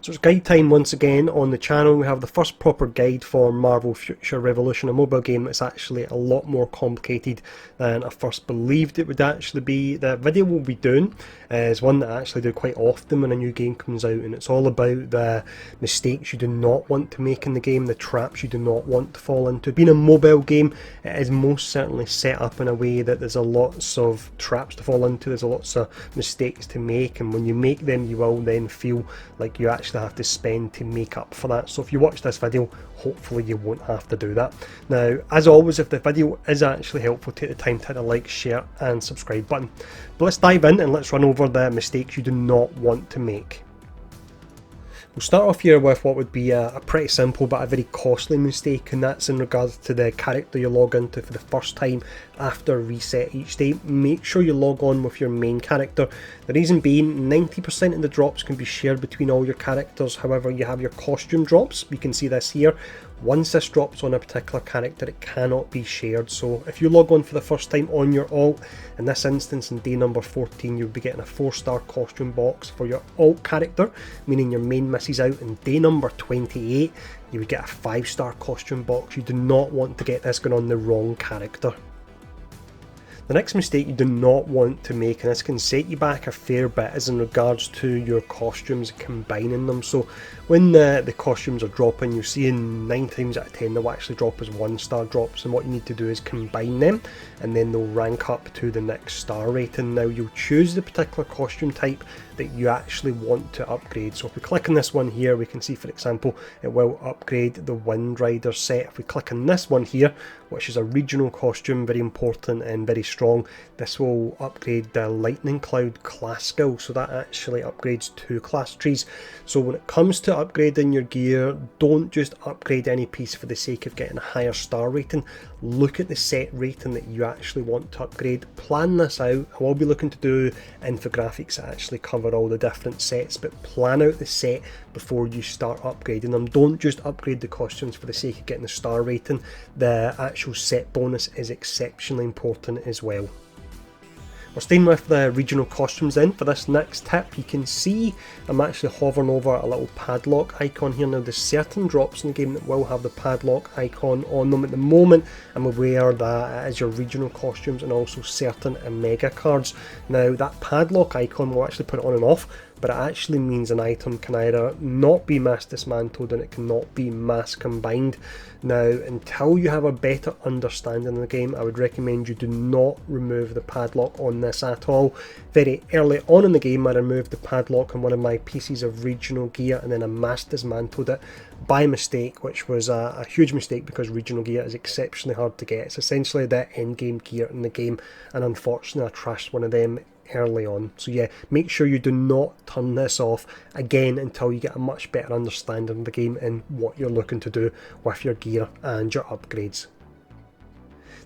So it's guide time once again on the channel. We have the first proper guide for Marvel Future Revolution, a mobile game that's actually a lot more complicated than I first believed it would actually be. The video we'll be doing is one that I actually do quite often when a new game comes out, and it's all about the mistakes you do not want to make in the game, the traps you do not want to fall into. Being a mobile game, it is most certainly set up in a way that there's a lots of traps to fall into, there's a lots of mistakes to make, and when you make them you will then feel like you actually have to spend to make up for that. So if you watch this video, hopefully you won't have to do that. Now, as always, if the video is actually helpful, take the time to hit the like, share and subscribe button. But let's dive in and let's run over the mistakes you do not want to make. We'll start off here with what would be a pretty simple but a very costly mistake, and that's in regards to the character you log into for the first time after reset each day. Make sure you log on with your main character. The reason being, 90% of the drops can be shared between all your characters. However, you have your costume drops. You can see this here. Once this drops on a particular character, it cannot be shared. So if you log on for the first time on your alt, in this instance in day number 14, you'll be getting a 4-star costume box for your alt character, meaning your main misses out. In day number 28, you would get a 5-star costume box. You do not want to get this going on the wrong character. The next mistake you do not want to make, and this can set you back a fair bit, is in regards to your costumes, combining them. So when the costumes are dropping, you'll see in 9 times out of 10 they'll actually drop as 1-star drops, and what you need to do is combine them and then they'll rank up to the next star rating. Now you'll choose the particular costume type that you actually want to upgrade. So if we click on this one here, we can see, for example, it will upgrade the Wind Rider set. If we click on this one here, which is a regional costume, very important and very strong, this will upgrade the Lightning Cloud class skill, so that actually upgrades 2 class trees. So when it comes to upgrading your gear, don't just upgrade any piece for the sake of getting a higher star rating. Look at the set rating that you actually want to upgrade. Plan this out. I will be looking to do infographics that actually cover all the different sets, but plan out the set before you start upgrading them. Don't just upgrade the costumes for the sake of getting the star rating. The actual set bonus is exceptionally important as well. We're staying with the regional costumes then. For this next tip, you can see I'm actually hovering over a little padlock icon here. Now there's certain drops in the game that will have the padlock icon on them. At the moment I'm aware that it is your regional costumes and also certain Omega cards. Now that padlock icon will actually put it on and off, but it actually means an item can either not be mass dismantled and it cannot be mass combined. Now, until you have a better understanding of the game, I would recommend you do not remove the padlock on this at all. Very early on in the game, I removed the padlock on one of my pieces of regional gear and then I mass dismantled it by mistake, which was a huge mistake because regional gear is exceptionally hard to get. It's essentially the end game gear in the game, and unfortunately I trashed one of them early on. So yeah, make sure you do not turn this off again until you get a much better understanding of the game and what you're looking to do with your gear and your upgrades.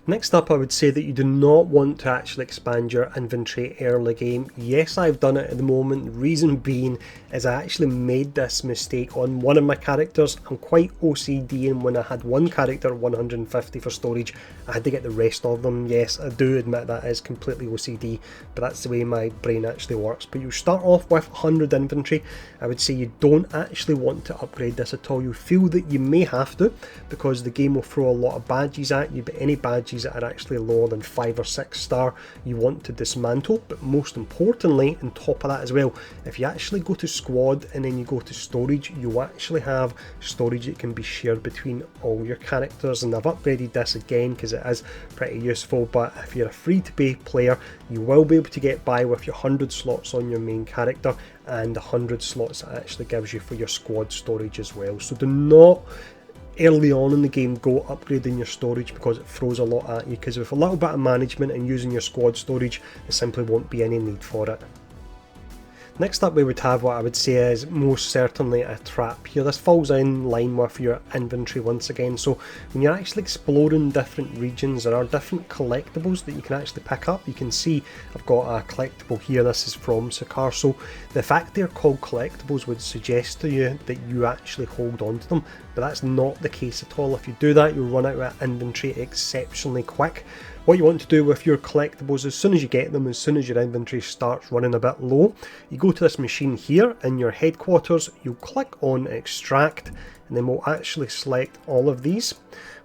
Next up, I would say that you do not want to actually expand your inventory early game. Yes, I've done it at the moment. The reason being is I actually made this mistake on one of my characters. I'm quite OCD, and when I had one character at 150 for storage, I had to get the rest of them. Yes, I do admit that is completely OCD, but that's the way my brain actually works. But you start off with 100 inventory. I would say you don't actually want to upgrade this at all. You feel that you may have to because the game will throw a lot of badges at you, but any badges that are actually lower than 5 or 6 star you want to dismantle. But most importantly, on top of that as well, if you actually go to squad and then you go to storage, you actually have storage that can be shared between all your characters. And I've upgraded this again because it is pretty useful, but if you're a free to play player, you will be able to get by with your 100 slots on your main character and 100 slots that actually gives you for your squad storage as well. So do not early on in the game go upgrading your storage because it throws a lot at you, because with a little bit of management and using your squad storage, there simply won't be any need for it. Next up, we would have what I would say is most certainly a trap here. This falls in line with your inventory once again. So when you're actually exploring different regions, there are different collectibles that you can actually pick up. You can see I've got a collectible here. This is from Sakar. So the fact they're called collectibles would suggest to you that you actually hold on to them, but that's not the case at all. If you do that, you'll run out of inventory exceptionally quick. What you want to do with your collectibles, as soon as you get them, as soon as your inventory starts running a bit low, you go to this machine here in your headquarters, you'll click on extract, and then we'll actually select all of these.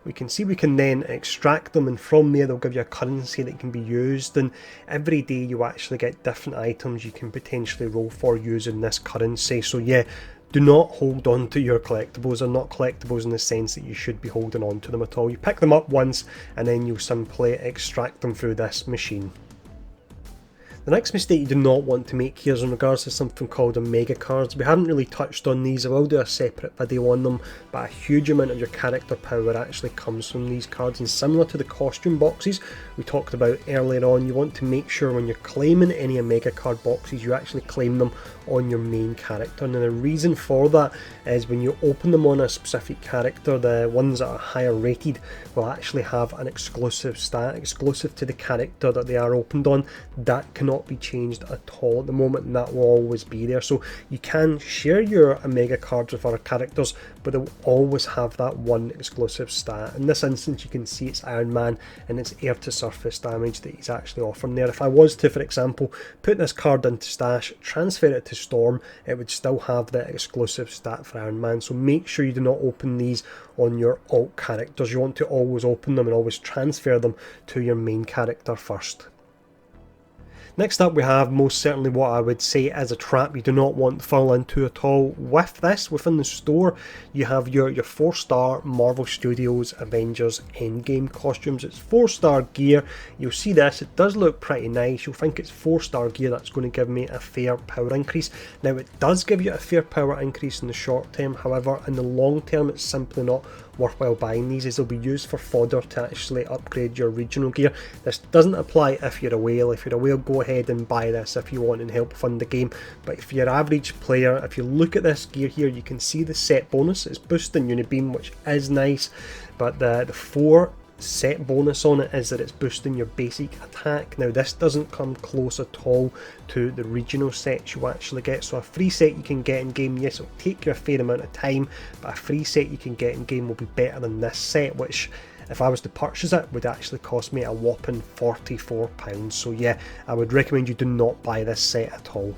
We can see we can then extract them, and from there they'll give you a currency that can be used, and every day you actually get different items you can potentially roll for using this currency. So yeah, do not hold on to your collectibles. They're not collectibles in the sense that you should be holding on to them at all. You pick them up once and then you'll simply extract them through this machine. The next mistake you do not want to make here is in regards to something called Omega cards. We haven't really touched on these. I will do a separate video on them, but a huge amount of your character power actually comes from these cards, and similar to the costume boxes we talked about earlier on, you want to make sure when you're claiming any Omega card boxes you actually claim them on your main character. And the reason for that is when you open them on a specific character, the ones that are higher rated will actually have an exclusive stat exclusive to the character that they are opened on. That cannot be changed at all at the moment, and that will always be there. So you can share your Omega cards with other characters, but they'll always have that one exclusive stat. In this instance you can see it's Iron Man and it's air to surface damage that he's actually offering there. If I was to, for example, put this card into stash, transfer it to Storm, it would still have the exclusive stat for Iron Man. So make sure you do not open these on your alt characters. You want to always open them and always transfer them to your main character first. Next up we have most certainly what I would say is a trap you do not want to fall into at all. With this, within the store, you have your 4-star Marvel Studios Avengers Endgame costumes. It's 4-star gear. You'll see this, it does look pretty nice. You'll think it's 4-star gear that's going to give me a fair power increase. Now it does give you a fair power increase in the short term, however in the long term it's simply not worthwhile buying these, as they'll be used for fodder to actually upgrade your regional gear. This doesn't apply if you're a whale. If you're a whale, go ahead and buy this if you want and help fund the game, but if you're an average player, if you look at this gear here, you can see the set bonus. It's boosting Unibeam, which is nice, but the 4 set bonus on it is that it's boosting your basic attack. Now this doesn't come close at all to the regional sets you actually get. So a free set you can get in game, yes, it'll take you a fair amount of time, but a free set you can get in game will be better than this set, which if I was to purchase it would actually cost me a whopping £44. So yeah, I would recommend you do not buy this set at all.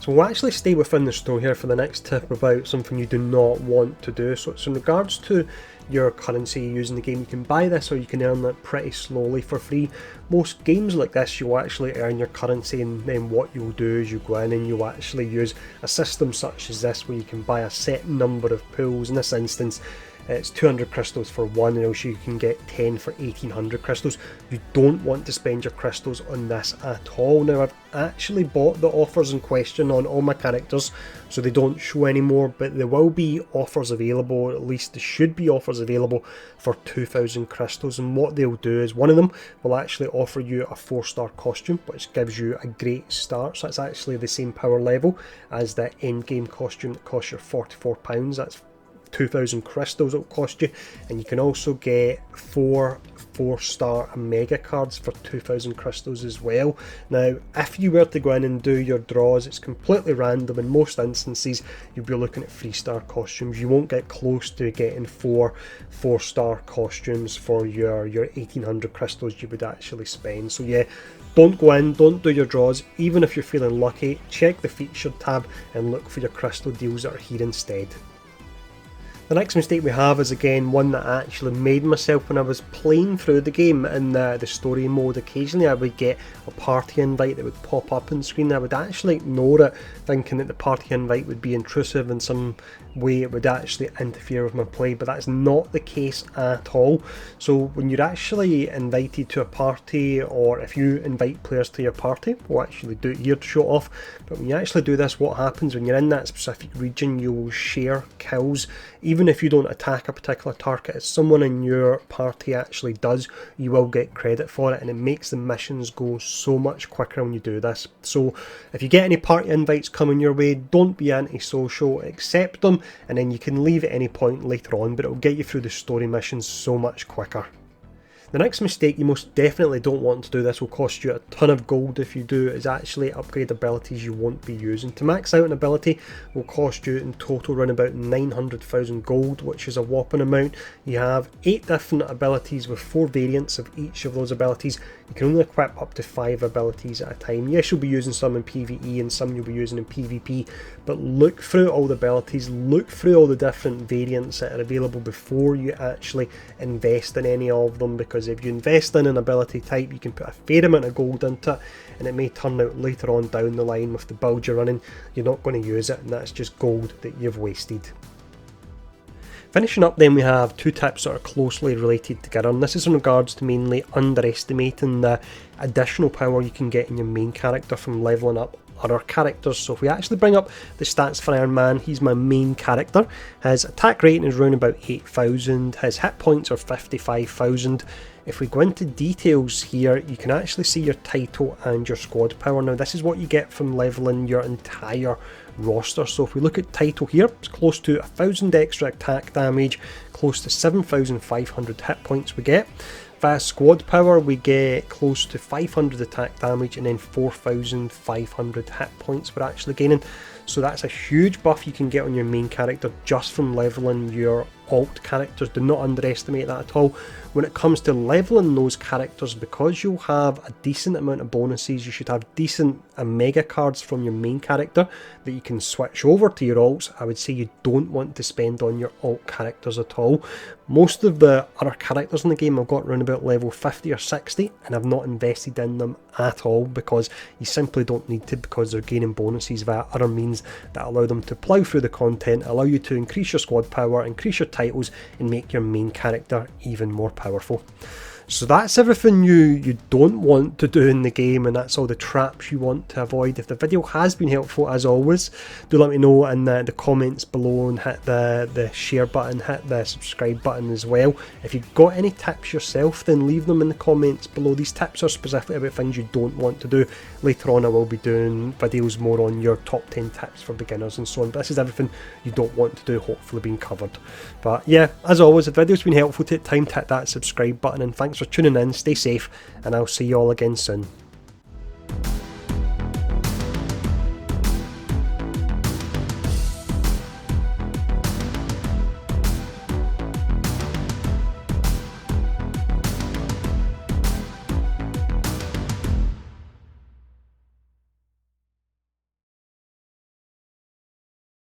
So we'll actually stay within the store here for the next tip about something you do not want to do. So it's in regards to your currency you use in the game. You can buy this or you can earn it pretty slowly for free. Most games like this you'll actually earn your currency, and then what you'll do is you go in and you'll actually use a system such as this where you can buy a set number of pools. In this instance it's 200 crystals for one, and also you can get 10 for 1800 crystals. You don't want to spend your crystals on this at all. Now I've actually bought the offers in question on all my characters, so they don't show anymore, but there will be offers available, or at least there should be offers available for 2000 crystals. And what they'll do is one of them will actually offer you a 4-star costume, which gives you a great start. So that's actually the same power level as the endgame costume that costs you £44. That's 2000 crystals it'll cost you, and you can also get 4-star Omega cards for 2000 crystals as well. Now if you were to go in and do your draws, it's completely random. In most instances you'll be looking at 3-star costumes. You won't get close to getting 4-star costumes for your 1800 crystals you would actually spend. So yeah, don't go in, don't do your draws. Even if you're feeling lucky, check the featured tab and look for your crystal deals that are here instead. The next mistake we have is again one that I actually made myself when I was playing through the game in the story mode. Occasionally I would get a party invite that would pop up on screen. I would actually ignore it, thinking that the party invite would be intrusive in some way, it would actually interfere with my play, but that's not the case at all. So when you're actually invited to a party, or if you invite players to your party, we'll actually do it here to show off, but when you actually do this, what happens when you're in that specific region, you will share kills. Even if you don't attack a particular target, if someone in your party actually does, you will get credit for it, and it makes the missions go so much quicker when you do this. So if you get any party invites coming your way, don't be antisocial, accept them, and then you can leave at any point later on, but it will get you through the story missions so much quicker. The next mistake you most definitely don't want to do, this will cost you a ton of gold if you do, is actually upgrade abilities you won't be using. To max out an ability will cost you in total around about 900,000 gold, which is a whopping amount. You have 8 different abilities with 4 variants of each of those abilities. You can only equip up to 5 abilities at a time. Yes, you'll be using some in PvE and some you'll be using in PvP, but look through all the abilities, look through all the different variants that are available before you actually invest in any of them, because if you invest in an ability type, you can put a fair amount of gold into it, and it may turn out later on down the line with the build you're running, you're not going to use it, and that's just gold that you've wasted. Finishing up then, we have 2 tips that are closely related together, and this is in regards to mainly underestimating the additional power you can get in your main character from levelling up other characters. So if we actually bring up the stats for Iron Man, he's my main character. His attack rating is around about 8,000, his hit points are 55,000. If we go into details here, you can actually see your title and your squad power. Now this is what you get from leveling your entire roster. So if we look at title here, it's close to 1,000 extra attack damage, close to 7,500 hit points we get. Via squad power, we get close to 500 attack damage and then 4,500 hit points we're actually gaining. So that's a huge buff you can get on your main character just from leveling your alt characters. Do not underestimate that at all. When it comes to leveling those characters, because you'll have a decent amount of bonuses, you should have decent mega cards from your main character that you can switch over to your alts. I would say you don't want to spend on your alt characters at all. Most of the other characters in the game I've got around about level 50 or 60, and I've not invested in them at all because you simply don't need to, because they're gaining bonuses via other means that allow them to plough through the content, allow you to increase your squad power, increase your titles, and make your main character even more powerful. So that's everything you don't want to do in the game, and that's all the traps you want to avoid. If the video has been helpful, as always, do let me know in the comments below, and hit the share button, hit the subscribe button as well. If you've got any tips yourself, then leave them in the comments below. These tips are specifically about things you don't want to do. Later on I will be doing videos more on your top 10 tips for beginners and so on, but this is everything you don't want to do, hopefully being covered. But yeah, as always, if the video's been helpful, take time to hit that subscribe button, and thanks for tuning in, stay safe, and I'll see you all again soon.